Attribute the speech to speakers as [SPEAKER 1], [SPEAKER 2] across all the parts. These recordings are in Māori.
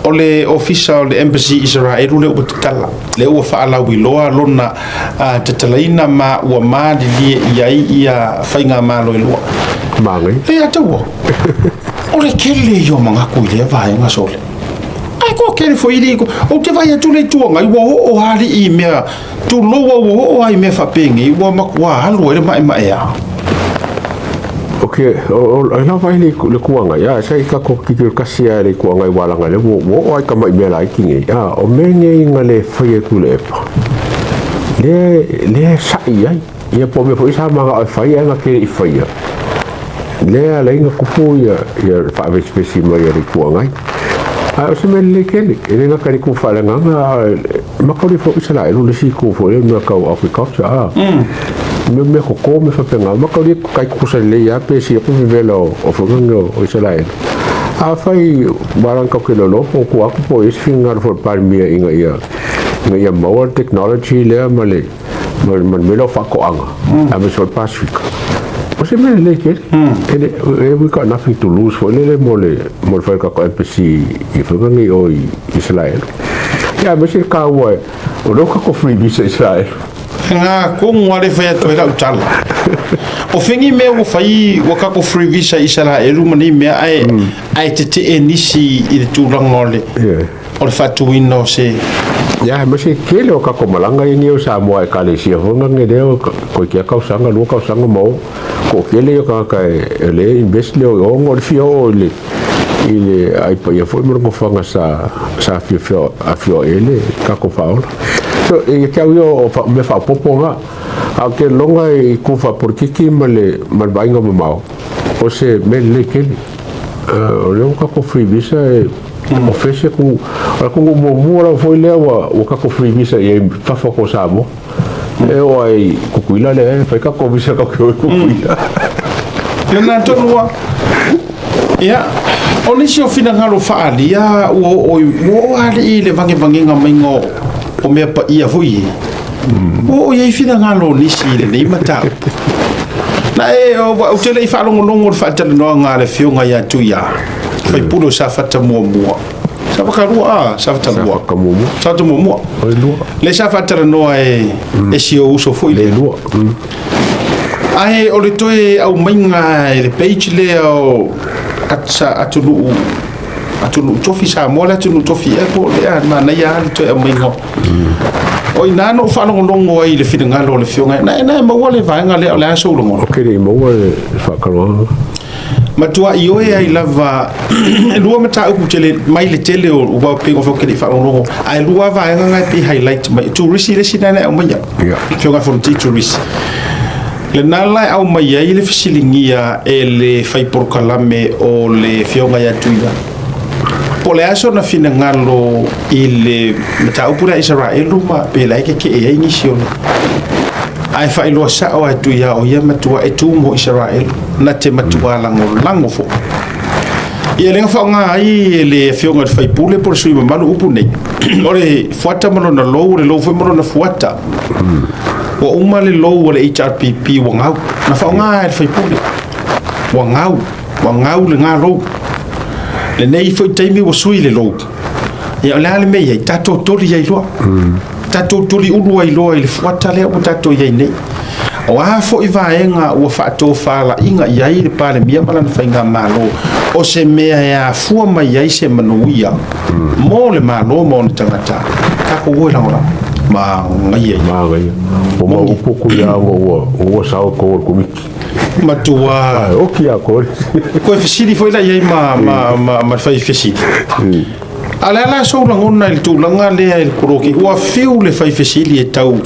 [SPEAKER 1] ole official le embassy Israel le utala le ua faala wiloa lona te talaina ma ua mali li iai ia fainga malo ilua
[SPEAKER 2] mangai
[SPEAKER 1] le atawa ole kele yo manga kuile vai nga sole ai ko kele foi ili ko o te vai atu le tuanga i wo o hali i mea tu loa wo o ai me fa pengi wo makwa halu ele mai ya
[SPEAKER 2] okay o la vai le kuanga ya sai ka ko ki kasia le kuanga i wala ngale wo ai ka mai me la kingi ya o menge ngale foi tu le le sai ai ia po me foi sa ma fai nga ke i fai le ala inga kupu ia fa spesi mai ri kuanga o se me le kele ele nga kari ku fa nga ma ko ri fo isala le si ku fo le nga ka afrika me ko me fa penga ma ko ri kai ku sa le ya pe si ku velo o fo nga o isala a fai barangka ke lo po ku aku po is finger for parmia inga ia more technology le male man me lo fa ko anga a me so pacific o se me le ke we got nothing to lose for le mo fa ka embassy i fa ngi o Israel ya me se ka wa o lo ka ko free visa Israel
[SPEAKER 1] nga ko ngware fa to ila utala o fingi me o fai o ka ko free visa Israel mani me ai te enisi i tu langole o fa tu ino se
[SPEAKER 2] ya me se kele o ka ko malanga ni o sa mo ai ka le si ho ngi de ko ke ka sanga lu ka sanga mo ko kele o ka le invest le o ngor fio le ile ai pa ia foi mo fanga sa fio a fio ele ka ko faula so e ka yo me fa popo nga a ke longa i ku fa por kiki male mal bainga mo o se me le kele o le ka ko free visa o fese ku mo mura foi le o ka ko free visa e fa ko sa mo e o ai ku kuila le fa ka ko visa ka ku kuila
[SPEAKER 1] le na tonua ya oni si o fina ngalo fa alia o ali le vange nga maingo o me pa ia foi o ia fina ngalo ni si le ni mata na o te le fa longo fa tele no ngale fionga ya Tui'A Faipule sa fata mo sa fa karua sa fata mo sa to mo le sa fata no e si o uso foi le
[SPEAKER 2] lua
[SPEAKER 1] ai o le toe au mainga le page le o atunu tofi sa mo la atunu tofi e po le mana ya le toe au mainga o ina no fa longo ai le fina lo le fionga na mo wale va nga le aso lo mo
[SPEAKER 2] okay mo wale fa karua
[SPEAKER 1] matua io e ai lava lua mata ku tele mai le tele o wa pingo fo ke fa longo ai lua va nga pi highlight mai tourist le sinana o mai fionga for tourist le nala au mai ai le fisilingia e le fai porkalame o le fionga ya Tui'A po le aso na fina ngalo i le mata upura Israel ma pe lai ke e ai nisio ai fai lo sa o Tui'A o ia matua e tu mo Israel na te matua lango fo ia le fa nga ai le fionga de Faipule por sui malu upu nei ore fuata malo na lo fo malo na fuata o uma le lo le HRPP wangau na fa nga Faipule wangau le nga lo le nei foi taimi o sui le lo ia le me ia tato tori ia lo tato tori ulu ai lo le fuata le o tato ia nei o a fo i vaenga o fa to fala inga ia i le pale mia mala na fainga malo o se mea ya fua mai ai se manuia mo le malo mo ni tangata ka ko wo la ma ngai
[SPEAKER 2] o ma upuku ya o sao ko ko miki
[SPEAKER 1] matua
[SPEAKER 2] o ki a ko
[SPEAKER 1] fisili foi la ia ma fai fisili ala so la ngona il tu langa le il kuroki wa fiu le fai fisili e tau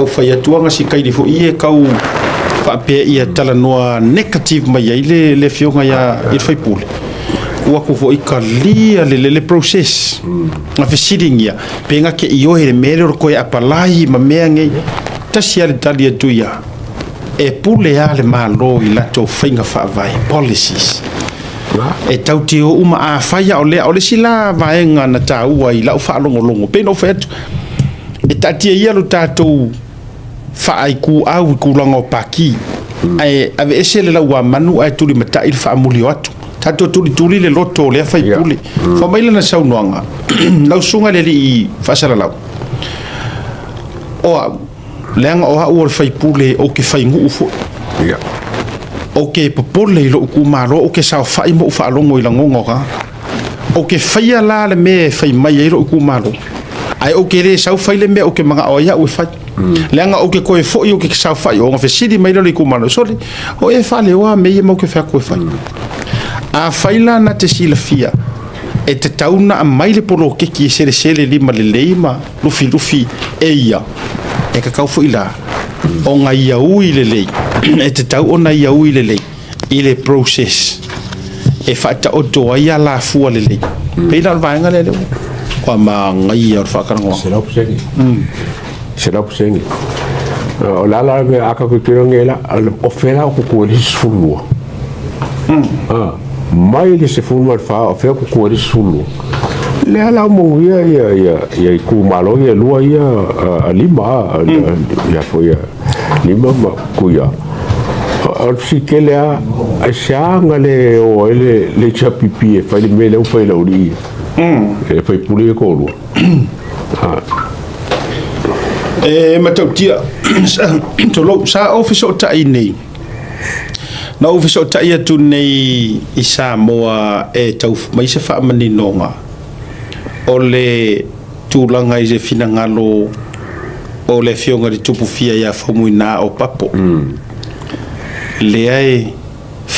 [SPEAKER 1] fai atuanga si kai fo ie kau fa pe ia tala noa negative mai ai le fionga ya il Faipule wa ko fo ikalia le process a fisilingia penga ke io he mele ko ya palai ma meange tasia le talia Tui'A e pule ya le malo i la to finga fa vai policies e tauti o uma a faia o le sila vaenga na taua i lau fa longo pe no fet e tatia ia lo tatou fa ai ku au ku lango paki ai ave esele la wa manu ai tuli mata il fa mulio atu tato tuli le loto le Faipule fa mai lana saunoanga lau sunga le li fasala lau o leanga o ha o Faipule o ke faingu ufo o ke popole lo ku malo o ke sa fai mo fa longo ila ngonga o ke faia la le me fai mai lo ku malo ai o ke le sa fai le me o ke manga o ya o fai leanga o ke koe fo o ke sa fai o fa sidi mai lo ku malo so o e fa le wa me mo ke fa ko fai a faila na te silafia e te tauna a mai le polo ke ki sele lima le leima lufi e ia e ka kau fo ila o nga ia ui le lei e te tau ona ia ui le lei i le process e whaita o toa ia la fua le lei peina al vaenga le leo kwa ma ngai ia o whakarangoa
[SPEAKER 2] Serap sengi o lala me aka kukirongela o fela o kukuri sfulua mai le se fulma fa o fe kukuri sfulua le ala mo ia ku malo ia lua ia lima ia foi lima kuia o si que le a xanga le o le chapipi e fa le mele o fa le ori e fa pule ko lu
[SPEAKER 1] e matautia to lo sa office ta ini na office ta ia tu nei isa moa e tau mai se fa mani nonga ole tūlanga i se finangalo o le fionga di tupu fia ia whamuina o papo. Le ai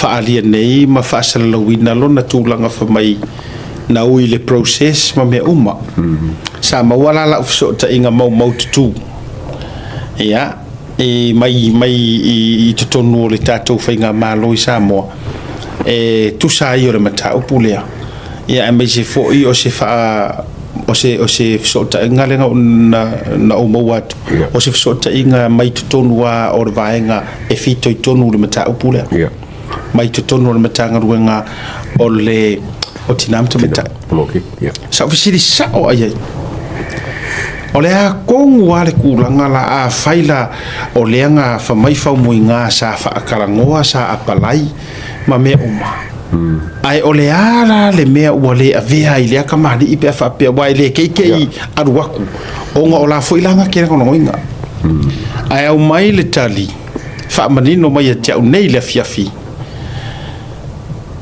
[SPEAKER 1] whaalia nei ma whaasalalawina lona tūlanga whamai na ui le process ma mea uma. Sa mawala la ufisota inga mau tutu. Ia, e mai i tutonu o le tātou whainga mālo i Samoa. E tusa i o le mata upulea. Ia, e mai se fōi o se wha o se fisota inga lenga na o mauatu. O se fisota inga mai tutonu a o le vaenga e fito i tonu le mata upulea. Mai tutonu o le mata ngaruenga o le o tinamta mata. Sa ufisiri sa o ai. O le a kongu a le kulanga la a faila o leanga whamai whaumui ngā sa whaakarangoa sa apalai ma mea uma. Ai o le ala le mea ua le a vea i lea kamani i pia whapea wai le keikei aruaku o ngā o la fuilanga kera kono ngoinga. Ai au mai le tali whaamanino mai a tiau nei le fiafi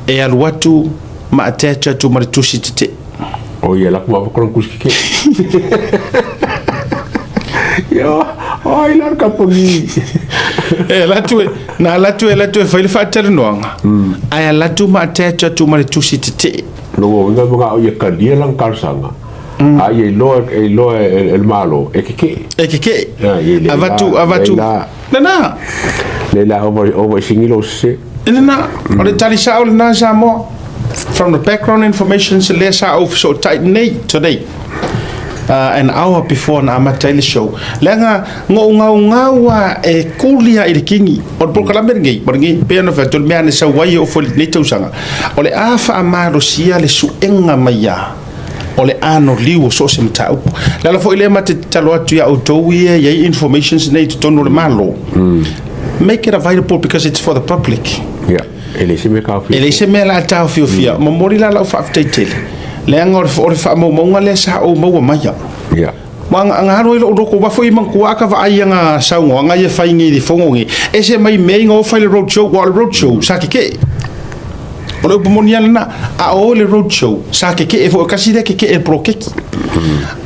[SPEAKER 1] e aruatu ma a teatua tu maritusi te.
[SPEAKER 2] Oh iya lah aku kurang kuski. Ya, oh ilar kapuni.
[SPEAKER 1] Latu fai fatal noanga. Ai latu ma teatua tu maritusi te.
[SPEAKER 2] No nga mga o ya kadia lang karsanga. Ai lo el malo ekeke. Avatu. Nana. Lela over singilo se.
[SPEAKER 1] Nana, ole tali sa ole na sa mo. From the background information, so let's over so tight today. An hour before an amateur show. Lenga ngau e kulia i kingi. O proklamen ngai, barngi pena fa tol meane sa wai o fol neto sanga. Ole afa amaro sia le suenga maya. Ole ano liu so se mtau. Lala fo ile mate talo atu ya autowie ya information nei to tono le malo. Make it available because it's for the public.
[SPEAKER 2] Yeah. Ele se me la tau fia mo mori la fa tele le ngor for fa mo le sa o mo maya ya mang angaro lo ko ba foi man kuaka va ayanga sa nga ye fa ngi di fongi ese mai me ngo fa le road show sa ke o le pomonial na a o le road show sa ke e fo kasi de ke e pro ke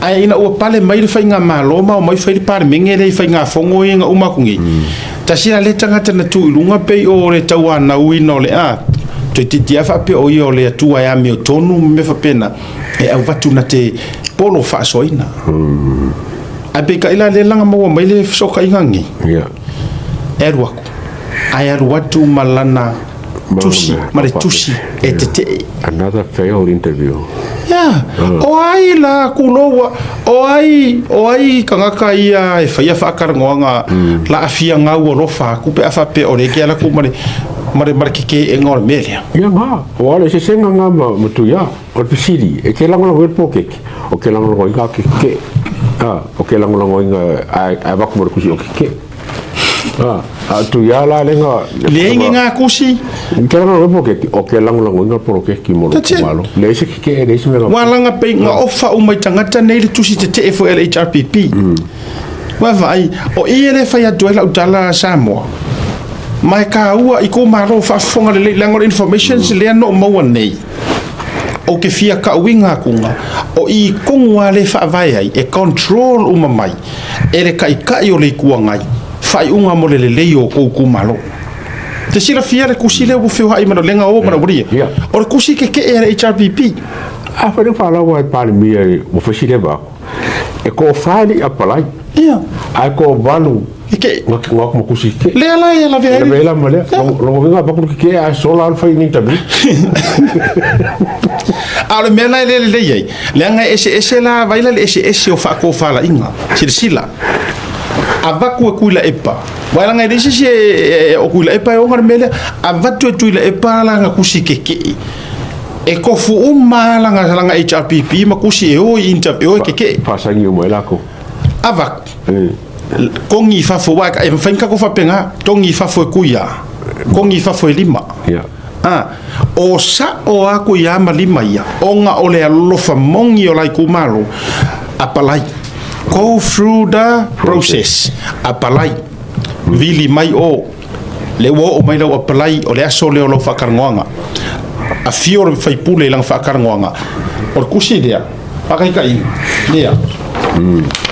[SPEAKER 2] ai ina o pale mai fa nga maloma o mai fa le par mengele fa nga fongo nga uma kungi tasira le tangata na tu lunga pe o le taua na uino le a te titia fa pe o yo le tua ya mi tonu me fa pena e au vatu na te polo fa soina a pe ka ila le langa mo mai le soka ingangi ya
[SPEAKER 1] erwa ai watu malana tusi e te
[SPEAKER 2] another failed interview.
[SPEAKER 1] Yeah. O ai la kulowa o ai kangaka ia e faia whakarangoanga la afia ngau o rofa kupe afape o reke ala kumare keke e ngore melia.
[SPEAKER 2] Ia ngā, o ale se senga ngā matu ia, o te siri, e ke langolango e pōkeke, o ke langolango i ngā keke, o ke langolango i ngā a wakumare kusi o keke. Tui'A la lenga
[SPEAKER 1] le nga kusi
[SPEAKER 2] ke la mo ke o ke lang nga por ke ki mo malo le se ke le se me
[SPEAKER 1] wala nga pe nga ofa mai tangata nei le tusi te e fo LHRPP wa vai o ile fa ya doela utala Samoa mai ka ua i ko malo fa fonga le lango information le no mo nei o ke fia ka winga kunga o i kongwa le fa vai ai e control mai ele kai o le kuangai fai unga mo le o ko malo te sila fia le kusile o feo hai mana lenga o mana buri o le kusi ke HRPP
[SPEAKER 2] a fa le fala wa pa le mi o fa sile ba e ko fali apalai a ko valu
[SPEAKER 1] ke
[SPEAKER 2] ngak mo kusi ke
[SPEAKER 1] le ala ya la vea
[SPEAKER 2] le la male lo venga ba ke a sola al fa ni tabi
[SPEAKER 1] ale mena le ye le nga ese la vai la ese o fa ko fala inga sila avaku kuila epa wala nga disi se o kuila epa o ngar mele avatu tuila epa la nga kusi keke e ko fu umala nga HRPP ma kusi e o interview keke
[SPEAKER 2] pasangi mo elako
[SPEAKER 1] avak kongi fa fo wa e fanka ko fa penga tongi fa fo kuya kongi fa fo lima o sa o aku ya malima ya onga ole alofa mongi o lai kumalo apalai go through the process apalai vili mai o le wo o mai lo apalai o le aso le o lo fakarngoanga a fior faipule lang fakarngoanga o kusi dia pakai kai dia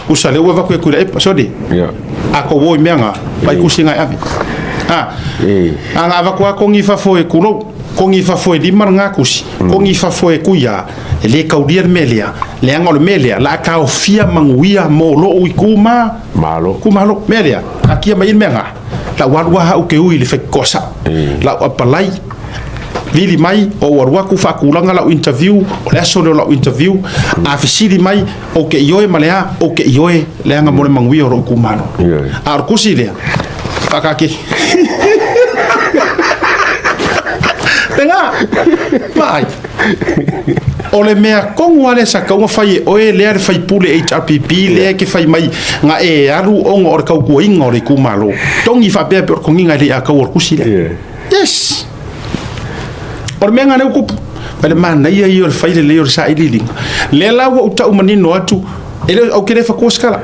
[SPEAKER 1] usa le wo va ku le sodi ako wo mianga pai kusi ngai ave anga ava ko ngi fa fo e kulo kongi fa fo di mar nga kusi kongi fa fo e kuya le kaudir melia le angol melia la ka ofia manguia mo lo ikuma malo melia akia mai menga la warwa ha ke ui le fe kosa la apalai vili mai o warwa ku fa kulanga la interview o le so la interview a fisili mai o ke yoe malea o ke yoe le anga mo manguia ro kumano ar kusi le pakaki tenga pai ole mea kongo ale sa kongo fai oe le ale Faipule HRPP le ke fai mai nga e aru ongo or kau ko ingo re kumalo tongi fa be por kongi nga le aka or kusile yes or menga ne ku pele mana ia or fai le or sa ilili le la wo uta umanino atu ele o kere fa koskala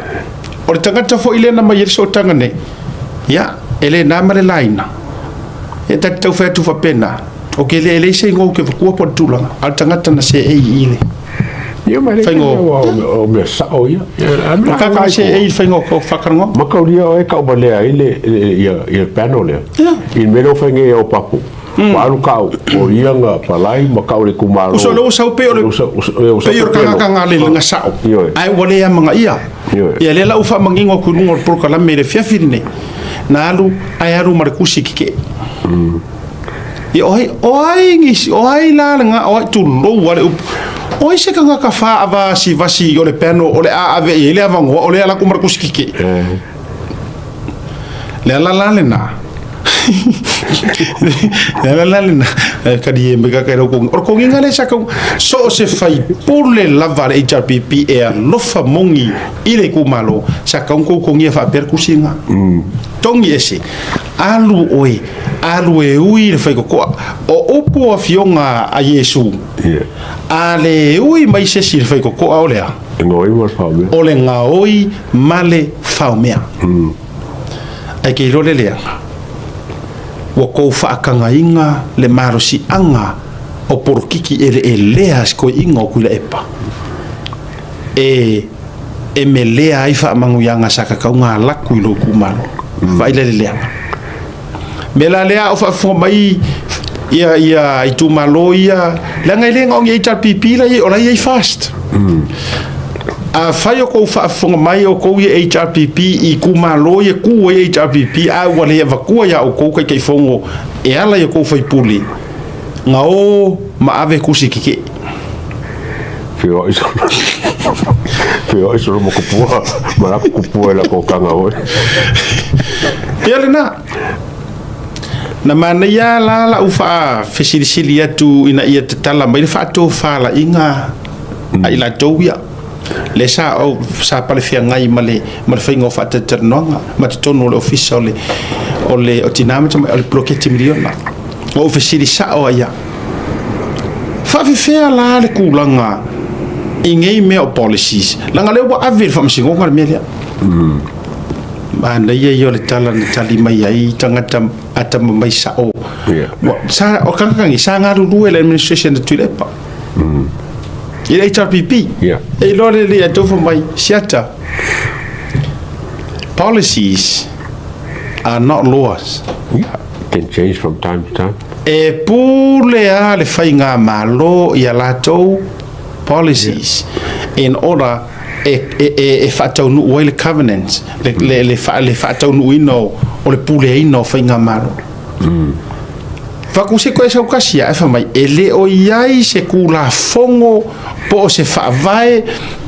[SPEAKER 1] or tangata fo ile na mai so tangane ya ele na mare laina e tau fa tu fa pena o ke le se ngo ke ko po tula al tangata na se e ile
[SPEAKER 2] yo mai o me sa o ya
[SPEAKER 1] ka se e faingo ko fakarngo
[SPEAKER 2] ma ka ria o e ka bale ile ya panole in mero fange o papu alu ka o ianga palai ma ka le kumaro
[SPEAKER 1] so lo sa pe o pe ka le nga sa ai wole ya manga ia ya le la ufa mangingo ku ngor por kala mere fiafine na alu ai aru markusi kike oi la nga oi tu lo wale oi se kanga ka fa ava si vasi ole peno ole a ave ele avango ole ala kumar kuskike la na la kadi me ka ro ko or ko ngale sa ko so se fai pour le lavar HRPP e lo fa mongi ile kumalo sa ko ngi fa perkusinga tongi ese alu oi alu e ui le fai ko o opo a fionga a Yesu ale ui mai se si le fai ko olea
[SPEAKER 2] ngoi mo faumea
[SPEAKER 1] ole ngaoi male faumea ai ke lo le wa ko fa kanga inga le marosi anga o porkiki ele leas ko inga ku le epa e me lea ai fa manguyanga saka kaunga laku lo kumalo vai le mela lea o fa mai ia itu malo ia la ngai le ngong HRPP la o la ia fast a fai o ko fa mai o ko ia HRPP I kumalo ia ku HRPP a wale va ku ia o ko kai fongo e ala ia ko Faipule ngao ma ave kusikike
[SPEAKER 2] fio iso mo kupua mara kupua la ko kanga o
[SPEAKER 1] ia na mana ia la ufa fesili atu ina ia tala mai fa to fa la inga ai la toia le sa pale fia ngai male whainga o whatataranoanga ma te tono o le ofisa o le tinamita o le bloketi miliona o ofisiri sa o aia whawhiwhea la le kūlanga i ngei mea o policies langa leo wa avir whamasingonga le mea lea nei ai o le tala na tali mai ai tangata Atamamai sa o sa o kangangi sa ngā ruru le administration na Tui'A i le HRPP e lore le atofo mai Asiata policies are not laws
[SPEAKER 2] can change from time to time
[SPEAKER 1] e pule a le whainga malo i a latou policies in order e whaatau nu oi le covenants le whaatau nu ino o le pule ino whainga malo whaku se koe sau kasia e whamai e le o iai se kula fongo po o se whaavae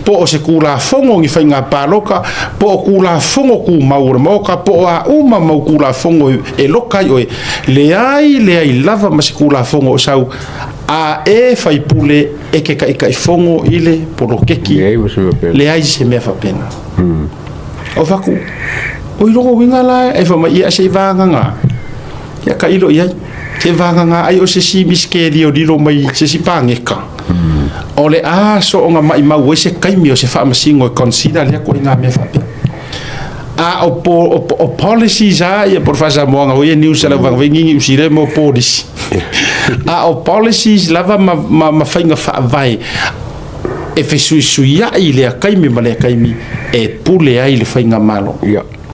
[SPEAKER 1] po o se kula fongo ngi whainga pāloka po o kula fongo ku maura mauka po o a uma mau kula fongo e lokai oe le ai lava ma se kula fongo o sau a e Faipule e ke kai fongo ile poro keki le ai se mea whapena o whaku o i rongo winga lai e whamai ia se vānganga ia ka ilo iai se vānganga ai o se si miskeri o diro mai se si pāngeka o le so o ngā mai mau e se kaimi o se whaamasingo e consider lea ko i ngā mea whapena o policies ia por fasa moanga o ia news ala wangwengi usire mo policy o policies lava ma whainga whaavai e whesuisuia i lea kaimi ma lea kaimi e pule ai le whainga malo